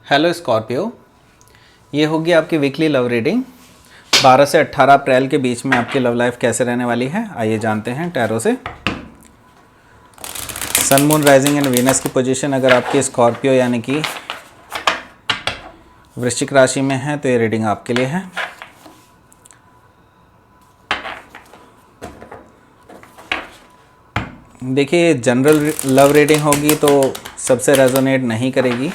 Hello Scorpio, ये होगी आपकी वीकली लव रीडिंग 12 से 18 अप्रैल के बीच में आपकी लव लाइफ कैसे रहने वाली है। आइए जानते हैं टैरो से। सन, मून, राइजिंग एंड वीनस की पोजीशन अगर आपकी स्कॉर्पियो यानी कि वृश्चिक राशि में है तो ये रीडिंग आपके लिए है। देखिए, जनरल लव रीडिंग होगी तो सबसे रेजोनेट नहीं करेगी।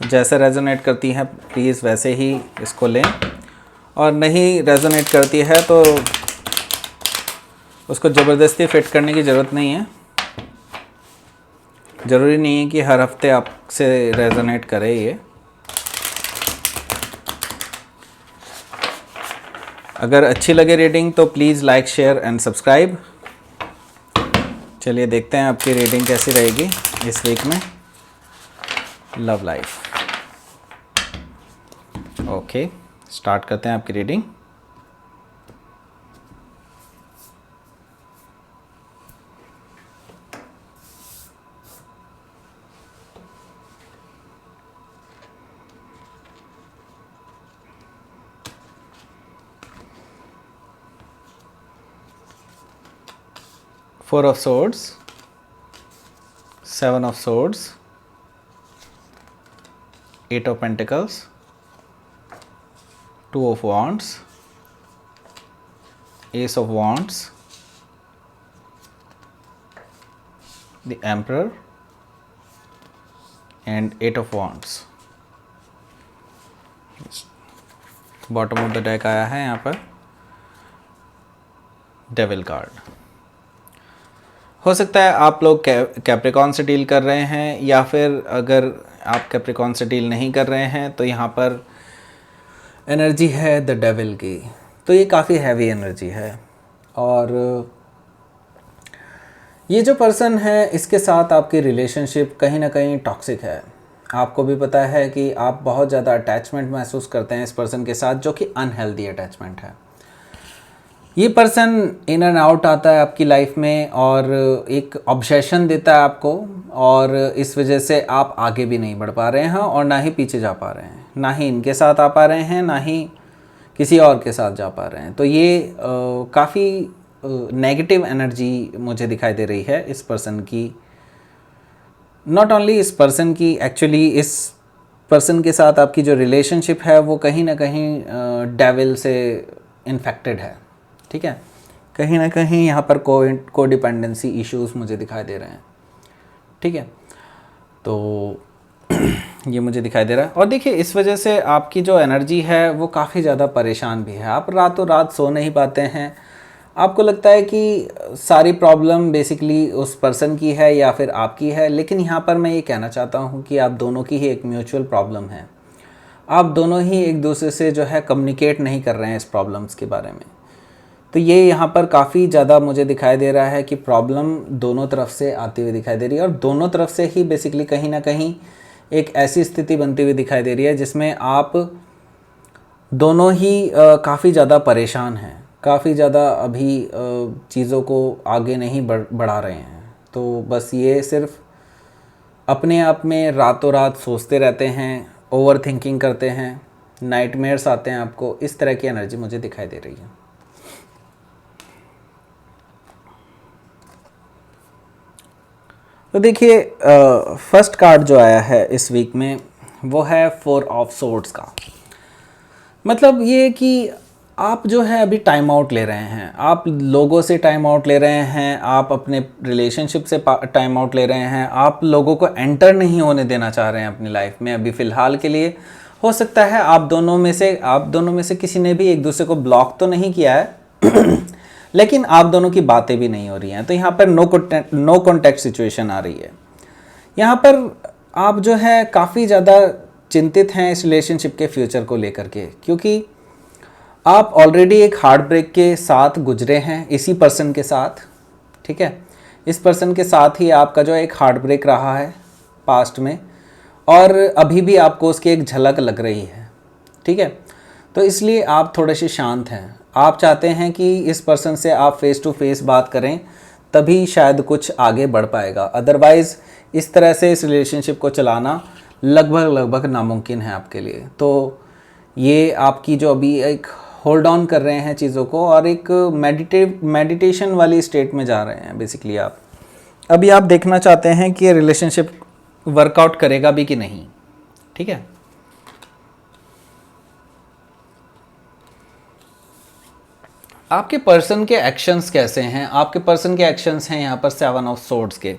जैसे रेजोनेट करती है प्लीज़ वैसे ही इसको लें, और नहीं रेजोनेट करती है तो उसको ज़बरदस्ती फिट करने की ज़रूरत नहीं है। ज़रूरी नहीं है कि हर हफ्ते आपसे रेजोनेट करे ये। अगर अच्छी लगे रीडिंग तो please like, share and subscribe. चलिए देखते हैं आपकी रीडिंग कैसी रहेगी इस वीक में लव लाइफ। ओके, स्टार्ट करते हैं आपकी reading. Four of Swords, Seven of Swords, Eight of Pentacles, Two of Wands, Ace of Wands, the Emperor and Eight of Wands. Bottom of the deck आया है यहाँ पर devil card. हो सकता है आप लोग कैप्रिकॉन से डील कर रहे हैं, या फिर अगर आप कैप्रिकॉन से डील नहीं कर रहे हैं तो यहाँ पर एनर्जी है द डेविल की। तो ये काफ़ी हैवी एनर्जी है, और ये जो पर्सन है इसके साथ आपकी रिलेशनशिप कहीं ना कहीं टॉक्सिक है। आपको भी पता है कि आप बहुत ज़्यादा अटैचमेंट महसूस करते हैं इस पर्सन के साथ, जो कि अनहेल्दी अटैचमेंट है। ये पर्सन इन एंड आउट आता है आपकी लाइफ में और एक ऑब्सेशन देता है आपको, और इस वजह से आप आगे भी नहीं बढ़ पा रहे हैं और ना ही पीछे जा पा रहे हैं। ना ही इनके साथ आ पा रहे हैं, ना ही किसी और के साथ जा पा रहे हैं। तो ये काफ़ी नेगेटिव एनर्जी मुझे दिखाई दे रही है इस पर्सन की। नॉट ओनली इस पर्सन की, एक्चुअली इस पर्सन के साथ आपकी जो रिलेशनशिप है वो कहीं ना कहीं डेविल से इन्फेक्टेड है। ठीक है, कहीं ना कहीं यहाँ पर को डिपेंडेंसी इश्यूज मुझे दिखाई दे रहे हैं। ठीक है, तो ये मुझे दिखाई दे रहा है। और देखिए, इस वजह से आपकी जो एनर्जी है वो काफ़ी ज़्यादा परेशान भी है। आप रातों रात सो नहीं पाते हैं। आपको लगता है कि सारी प्रॉब्लम बेसिकली उस पर्सन की है या फिर आपकी है, लेकिन यहाँ पर मैं ये कहना चाहता हूँ कि आप दोनों की ही एक म्यूचुअल प्रॉब्लम है। आप दोनों ही एक दूसरे से जो है कम्युनिकेट नहीं कर रहे हैं इस प्रॉब्लम्स के बारे में। तो ये यहाँ पर काफ़ी ज़्यादा मुझे दिखाई दे रहा है कि प्रॉब्लम दोनों तरफ से आती हुई दिखाई दे रही है, और दोनों तरफ से ही बेसिकली कहीं ना कहीं एक ऐसी स्थिति बनती हुई दिखाई दे रही है जिसमें आप दोनों ही काफ़ी ज़्यादा परेशान हैं, काफ़ी ज़्यादा अभी चीज़ों को आगे नहीं बढ़ा रहे हैं। तो बस ये सिर्फ अपने आप में रातों रात सोचते रहते हैं, ओवर थिंकिंग करते हैं, नाइटमेयर्स आते हैं आपको। इस तरह की एनर्जी मुझे दिखाई दे रही है। तो देखिए, फर्स्ट कार्ड जो आया है इस वीक में वो है फोर ऑफ सोर्ड्स का। मतलब ये कि आप जो है अभी टाइम आउट ले रहे हैं, आप लोगों से टाइम आउट ले रहे हैं, आप अपने रिलेशनशिप से टाइम आउट ले रहे हैं, आप लोगों को एंटर नहीं होने देना चाह रहे हैं अपनी लाइफ में अभी फ़िलहाल के लिए। हो सकता है आप दोनों में से किसी ने भी एक दूसरे को ब्लॉक तो नहीं किया है लेकिन आप दोनों की बातें भी नहीं हो रही हैं। तो यहाँ पर नो कॉन्टैक्ट सिचुएशन आ रही है। यहाँ पर आप जो है काफ़ी ज़्यादा चिंतित हैं इस रिलेशनशिप के फ्यूचर को लेकर के, क्योंकि आप ऑलरेडी एक हार्ट ब्रेक के साथ गुजरे हैं इसी पर्सन के साथ। ठीक है, इस पर्सन के साथ ही आपका जो एक हार्ट ब्रेक रहा है पास्ट में, और अभी भी आपको उसकी एक झलक लग रही है। ठीक है, तो इसलिए आप थोड़े से शांत हैं। आप चाहते हैं कि इस पर्सन से आप फेस टू फेस बात करें, तभी शायद कुछ आगे बढ़ पाएगा। अदरवाइज़ इस तरह से इस रिलेशनशिप को चलाना लगभग नामुमकिन है आपके लिए। तो ये आपकी जो अभी एक होल्ड ऑन कर रहे हैं चीज़ों को और एक मेडिटेशन वाली स्टेट में जा रहे हैं बेसिकली आप। अभी आप देखना चाहते हैं कि ये रिलेशनशिप वर्कआउट करेगा भी कि नहीं, ठीक है। आपके पर्सन के एक्शंस कैसे हैं? आपके पर्सन के एक्शंस हैं यहाँ पर 7 ऑफ सोर्ड्स के।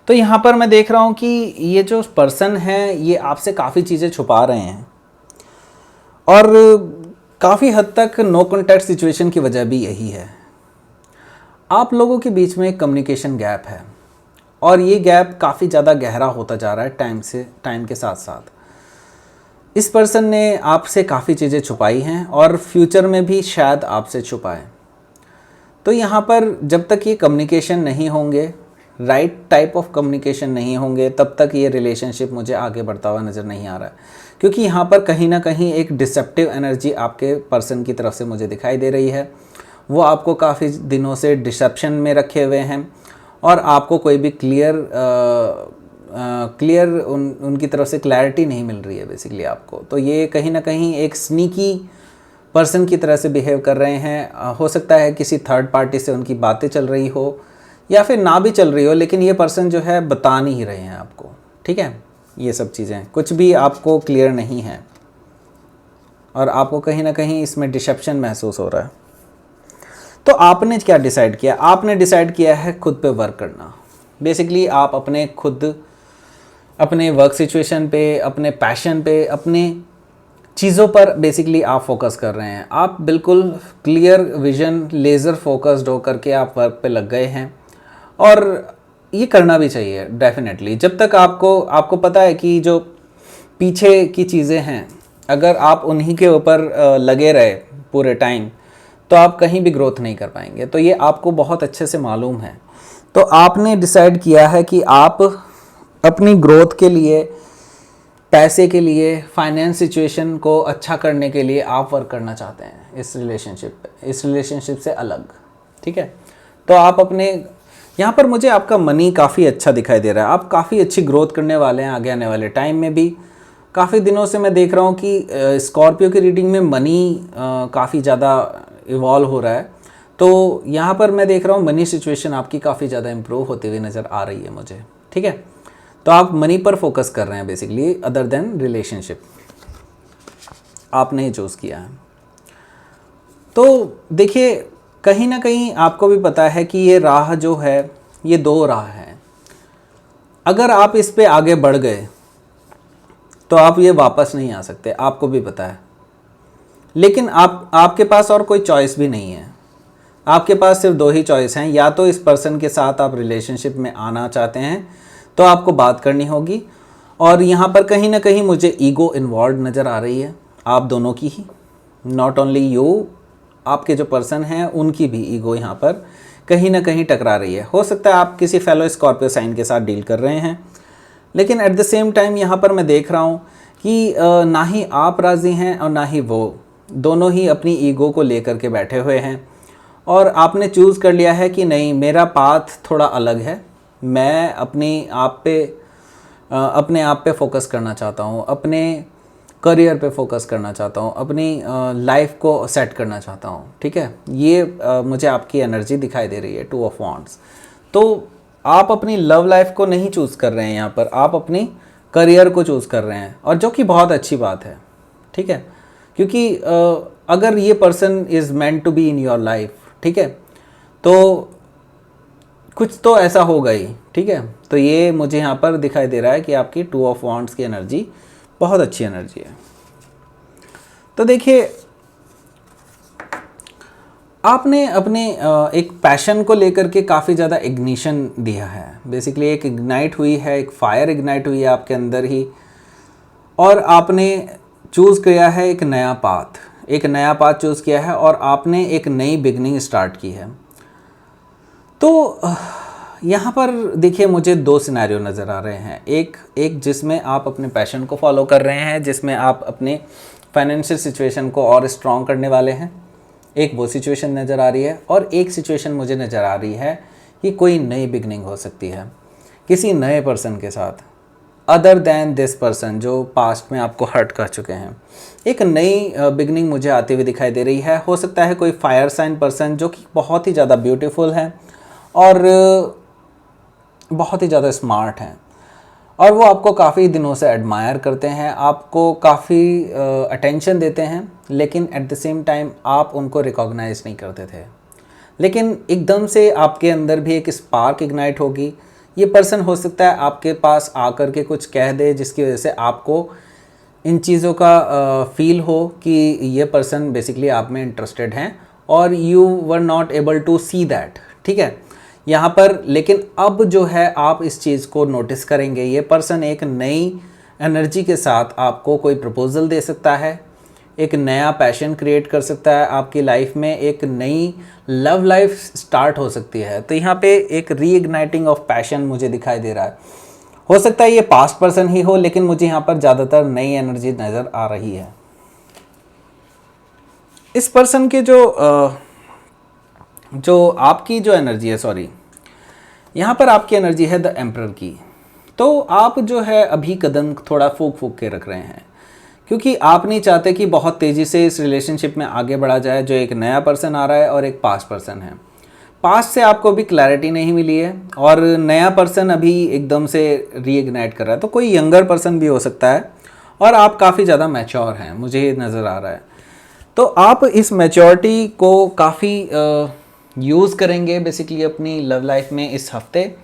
तो यहाँ पर मैं देख रहा हूँ कि ये जो पर्सन है ये आपसे काफ़ी चीज़ें छुपा रहे हैं और काफ़ी हद तक नो कॉन्टैक्ट सिचुएशन की वजह भी यही है। आप लोगों के बीच में एक कम्युनिकेशन गैप है और ये गैप काफ़ी ज़्यादा गहरा होता जा रहा है टाइम के साथ साथ। इस पर्सन ने आपसे काफ़ी चीज़ें छुपाई हैं और फ्यूचर में भी शायद आपसे छुपाए। तो यहाँ पर जब तक ये कम्युनिकेशन नहीं होंगे, राइट टाइप ऑफ कम्युनिकेशन नहीं होंगे, तब तक ये रिलेशनशिप मुझे आगे बढ़ता हुआ नज़र नहीं आ रहा है। क्योंकि यहाँ पर कहीं ना कहीं एक डिसेप्टिव एनर्जी आपके पर्सन की तरफ से मुझे दिखाई दे रही है। वो आपको काफ़ी दिनों से डिसेप्शन में रखे हुए हैं और आपको कोई भी क्लियर उनकी तरफ से क्लैरिटी नहीं मिल रही है बेसिकली आपको। तो ये कहीं ना कहीं एक स्नीकी पर्सन की तरह से बिहेव कर रहे हैं। हो सकता है किसी थर्ड पार्टी से उनकी बातें चल रही हो या फिर ना भी चल रही हो, लेकिन ये पर्सन जो है बता नहीं रहे हैं आपको, ठीक है। ये सब चीज़ें कुछ भी आपको क्लियर नहीं है और आपको कहीं ना कहीं इसमें डिसेप्शन महसूस हो रहा है। तो आपने क्या डिसाइड किया? आपने डिसाइड किया है खुद पे वर्क करना। बेसिकली आप अपने वर्क सिचुएशन पे, अपने पैशन पे, अपने चीज़ों पर बेसिकली आप फोकस कर रहे हैं। आप बिल्कुल क्लियर विजन, लेज़र फोकस्ड होकर के आप वर्क पे लग गए हैं और ये करना भी चाहिए डेफिनेटली। जब तक आपको पता है कि जो पीछे की चीज़ें हैं, अगर आप उन्हीं के ऊपर लगे रहे पूरे टाइम तो आप कहीं भी ग्रोथ नहीं कर पाएंगे। तो ये आपको बहुत अच्छे से मालूम है। तो आपने डिसाइड किया है कि आप अपनी ग्रोथ के लिए, पैसे के लिए, फाइनेंस सिचुएशन को अच्छा करने के लिए आप वर्क करना चाहते हैं इस रिलेशनशिप से अलग, ठीक है। तो आप अपने यहाँ पर मुझे आपका मनी काफ़ी अच्छा दिखाई दे रहा है। आप काफ़ी अच्छी ग्रोथ करने वाले हैं आगे आने वाले टाइम में भी। काफ़ी दिनों से मैं देख रहा हूँ कि स्कॉर्पियो की रीडिंग में मनी काफ़ी ज़्यादा इवॉल्व हो रहा है। तो यहाँ पर मैं देख रहा हूँ मनी सिचुएशन आपकी काफ़ी ज़्यादा इम्प्रूव होती हुई नज़र आ रही है मुझे, ठीक है। तो आप मनी पर फोकस कर रहे हैं बेसिकली, अदर देन रिलेशनशिप आपने चूज़ किया है। तो देखिए कहीं ना कहीं आपको भी पता है कि ये राह जो है ये 2 राह है। अगर आप इस पे आगे बढ़ गए तो आप ये वापस नहीं आ सकते, आपको भी पता है। लेकिन आपके पास और कोई चॉइस भी नहीं है। आपके पास सिर्फ 2 ही चॉइस हैं। या तो इस पर्सन के साथ आप रिलेशनशिप में आना चाहते हैं तो आपको बात करनी होगी, और यहाँ पर कहीं ना कहीं मुझे ईगो इन्वॉल्व नज़र आ रही है, आप दोनों की ही, नॉट ओनली यू, आपके जो पर्सन हैं उनकी भी ईगो यहाँ पर कहीं ना कहीं टकरा रही है। हो सकता है आप किसी फेलो स्कॉर्पियो साइन के साथ डील कर रहे हैं, लेकिन एट द सेम टाइम यहाँ पर मैं देख रहा हूँ कि ना ही आप राज़ी हैं और ना ही वो, दोनों ही अपनी ईगो को लेकर के बैठे हुए हैं। और आपने चूज़ कर लिया है कि नहीं, मेरा पाथ थोड़ा अलग है, मैं अपने आप पे फोकस करना चाहता हूँ, अपने करियर पे फोकस करना चाहता हूँ, अपनी लाइफ को सेट करना चाहता हूँ, ठीक है। ये मुझे आपकी एनर्जी दिखाई दे रही है, 2 ऑफ वॉन्ड्स। तो आप अपनी लव लाइफ को नहीं चूज़ कर रहे हैं यहाँ पर, आप अपनी करियर को चूज़ कर रहे हैं, और जो कि बहुत अच्छी बात है, ठीक है। क्योंकि अगर ये person is meant to be in your life, ठीक है, तो कुछ तो ऐसा होगा ही, ठीक है। तो ये मुझे यहाँ पर दिखाई दे रहा है कि आपकी 2 ऑफ वॉन्ड्स की एनर्जी बहुत अच्छी एनर्जी है। तो देखिए आपने अपने एक पैशन को लेकर के काफ़ी ज़्यादा इग्निशन दिया है। बेसिकली एक इग्नाइट हुई है, एक फायर इग्नाइट हुई है आपके अंदर ही, और आपने चूज़ किया है एक नया पाथ चूज़ किया है, और आपने एक नई बिगनिंग स्टार्ट की है। तो यहाँ पर देखिए मुझे 2 सिनेरियो नज़र आ रहे हैं। एक जिसमें आप अपने पैशन को फॉलो कर रहे हैं, जिसमें आप अपने फाइनेंशियल सिचुएशन को और स्ट्रॉन्ग करने वाले हैं, एक वो सिचुएशन नज़र आ रही है। और एक सिचुएशन मुझे नज़र आ रही है कि कोई नई बिगनिंग हो सकती है किसी नए पर्सन के साथ, अदर देन दिस पर्सन जो पास्ट में आपको हर्ट कर चुके हैं। एक नई बिगनिंग मुझे आती हुई दिखाई दे रही है। हो सकता है कोई फायर साइन पर्सन जो कि बहुत ही ज़्यादा ब्यूटीफुल है और बहुत ही ज़्यादा स्मार्ट हैं, और वो आपको काफ़ी दिनों से एडमायर करते हैं, आपको काफ़ी अटेंशन देते हैं, लेकिन एट द सेम टाइम आप उनको रिकॉग्नाइज नहीं करते थे। लेकिन एकदम से आपके अंदर भी एक स्पार्क इग्नाइट होगी। ये पर्सन हो सकता है आपके पास आकर के कुछ कह दे जिसकी वजह से आपको इन चीज़ों का फील हो कि ये पर्सन बेसिकली आप में इंटरेस्टेड हैं और you were not able to see that, ठीक है यहाँ पर। लेकिन अब जो है आप इस चीज़ को नोटिस करेंगे, ये पर्सन एक नई एनर्जी के साथ आपको कोई प्रपोजल दे सकता है, एक नया पैशन क्रिएट कर सकता है आपकी लाइफ में, एक नई लव लाइफ स्टार्ट हो सकती है। तो यहाँ पे एक रीइग्नाइटिंग ऑफ पैशन मुझे दिखाई दे रहा है। हो सकता है ये पास्ट पर्सन ही हो, लेकिन मुझे यहाँ पर ज़्यादातर नई एनर्जी नज़र आ रही है। इस पर्सन के जो आपकी जो एनर्जी है, सॉरी, यहाँ पर आपकी एनर्जी है द एम्परर की। तो आप जो है अभी कदम थोड़ा फूक फूक के रख रहे हैं, क्योंकि आप नहीं चाहते कि बहुत तेज़ी से इस रिलेशनशिप में आगे बढ़ा जाए। जो एक नया पर्सन आ रहा है और एक पास्ट पर्सन है, पास्ट से आपको भी क्लैरिटी नहीं मिली है और नया पर्सन अभी एकदम से रीइग्नाइट कर रहा है। तो कोई यंगर पर्सन भी हो सकता है और आप काफ़ी ज़्यादा मैच्योर हैं, मुझे ये नज़र आ रहा है। तो आप इस मैच्योरिटी को काफ़ी यूज़ करेंगे बेसिकली अपनी लव लाइफ में इस हफ्ते,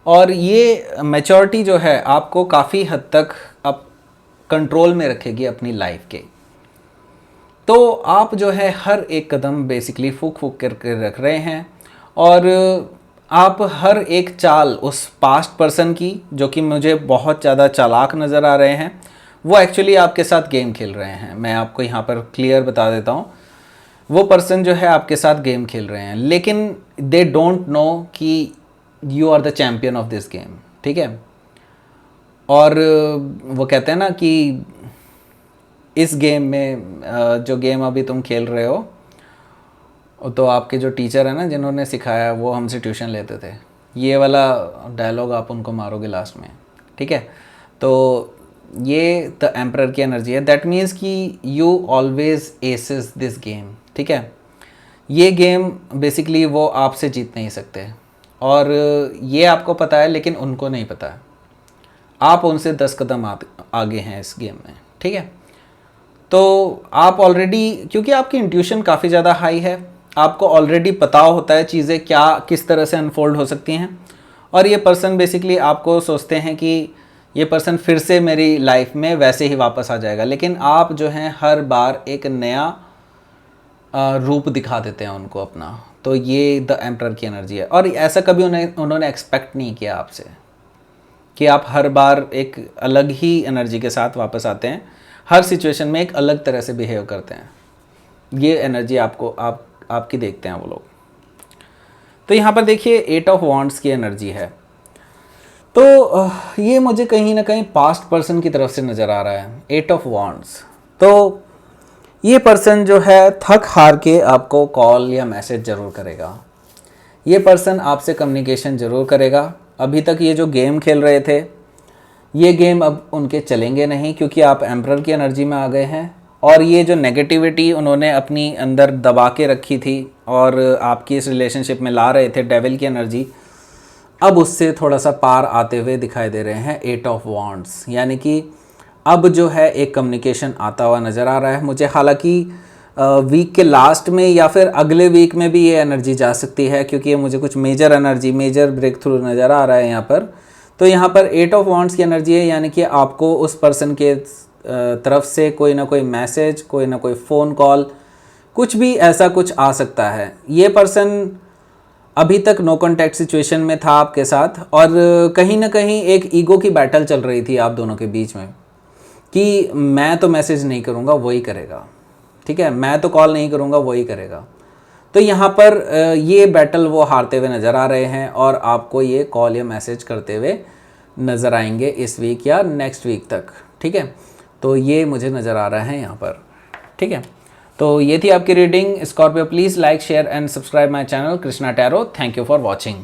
और ये मैच्योरिटी जो है आपको काफ़ी हद तक अब कंट्रोल में रखेगी अपनी लाइफ के। तो आप जो है हर एक कदम बेसिकली फूक फूक करके रख रहे हैं और आप हर एक चाल उस पास्ट पर्सन की, जो कि मुझे बहुत ज़्यादा चालाक नज़र आ रहे हैं, वो एक्चुअली आपके साथ गेम खेल रहे हैं। मैं आपको यहाँ पर क्लियर बता देता हूँ, वो पर्सन जो है आपके साथ गेम खेल रहे हैं, लेकिन दे डोंट नो कि you are the champion of this game, ठीक है। और वो कहते हैं ना कि इस गेम में जो गेम अभी तुम खेल रहे हो, तो आपके जो टीचर है ना जिन्होंने सिखाया वो हमसे ट्यूशन लेते थे, ये वाला डायलॉग आप उनको मारोगे लास्ट में, ठीक है। तो ये द एम्परर की एनर्जी है। दैट मीन्स कि you always aces this game, ठीक है। ये गेम बेसिकली वो आपसे जीत नहीं सकते और ये आपको पता है, लेकिन उनको नहीं पता है। आप उनसे 10 कदम आगे हैं इस गेम में, ठीक है। तो आप ऑलरेडी, क्योंकि आपकी इंट्यूशन काफ़ी ज़्यादा हाई है, आपको ऑलरेडी पता होता है चीज़ें क्या किस तरह से अनफोल्ड हो सकती हैं, और ये पर्सन बेसिकली आपको सोचते हैं कि ये पर्सन फिर से मेरी लाइफ में वैसे ही वापस आ जाएगा, लेकिन आप जो हैं हर बार एक नया रूप दिखा देते हैं उनको अपना। तो ये द एम्परर की एनर्जी है, और ऐसा कभी उन्होंने एक्सपेक्ट नहीं किया आपसे कि आप हर बार एक अलग ही एनर्जी के साथ वापस आते हैं, हर सिचुएशन में एक अलग तरह से बिहेव करते हैं। ये एनर्जी आपकी देखते हैं वो लोग। तो यहाँ पर देखिए 8 ऑफ वॉन्ड्स की एनर्जी है। तो ये मुझे कहीं ना कहीं पास्ट पर्सन की तरफ से नज़र आ रहा है, 8 ऑफ वॉन्ड्स। तो ये पर्सन जो है थक हार के आपको कॉल या मैसेज ज़रूर करेगा, ये पर्सन आपसे कम्युनिकेशन ज़रूर करेगा। अभी तक ये जो गेम खेल रहे थे, ये गेम अब उनके चलेंगे नहीं, क्योंकि आप एम्परर की एनर्जी में आ गए हैं, और ये जो नेगेटिविटी उन्होंने अपनी अंदर दबा के रखी थी और आपकी इस रिलेशनशिप में ला रहे थे डेविल की एनर्जी, अब उससे थोड़ा सा पार आते हुए दिखाई दे रहे हैं 8 ऑफ वॉन्ड्स। यानी कि अब जो है एक कम्युनिकेशन आता हुआ नज़र आ रहा है मुझे। हालांकि वीक के लास्ट में या फिर अगले वीक में भी ये एनर्जी जा सकती है, क्योंकि ये मुझे कुछ major energy, major breakthrough नज़र आ रहा है यहाँ पर। तो यहाँ पर 8 ऑफ वॉन्ड्स की एनर्जी है, यानी कि आपको उस पर्सन के तरफ से कोई ना कोई मैसेज, कोई ना कोई फ़ोन कॉल, कुछ भी ऐसा कुछ आ सकता है। ये पर्सन अभी तक नो कॉन्टैक्ट सिचुएशन में था आपके साथ, और कहीं ना कहीं एक ईगो की बैटल चल रही थी आप दोनों के बीच में कि मैं तो मैसेज नहीं करूँगा, वही करेगा, ठीक है, मैं तो कॉल नहीं करूँगा, वही करेगा। तो यहाँ पर ये बैटल वो हारते हुए नज़र आ रहे हैं, और आपको ये कॉल या मैसेज करते हुए नज़र आएंगे इस वीक या नेक्स्ट वीक तक, ठीक है। तो ये मुझे नज़र आ रहा है यहाँ पर, ठीक है। तो ये थी आपकी reading. Scorpio, please like, share and subscribe my channel Krishna tarot. Thank you for watching.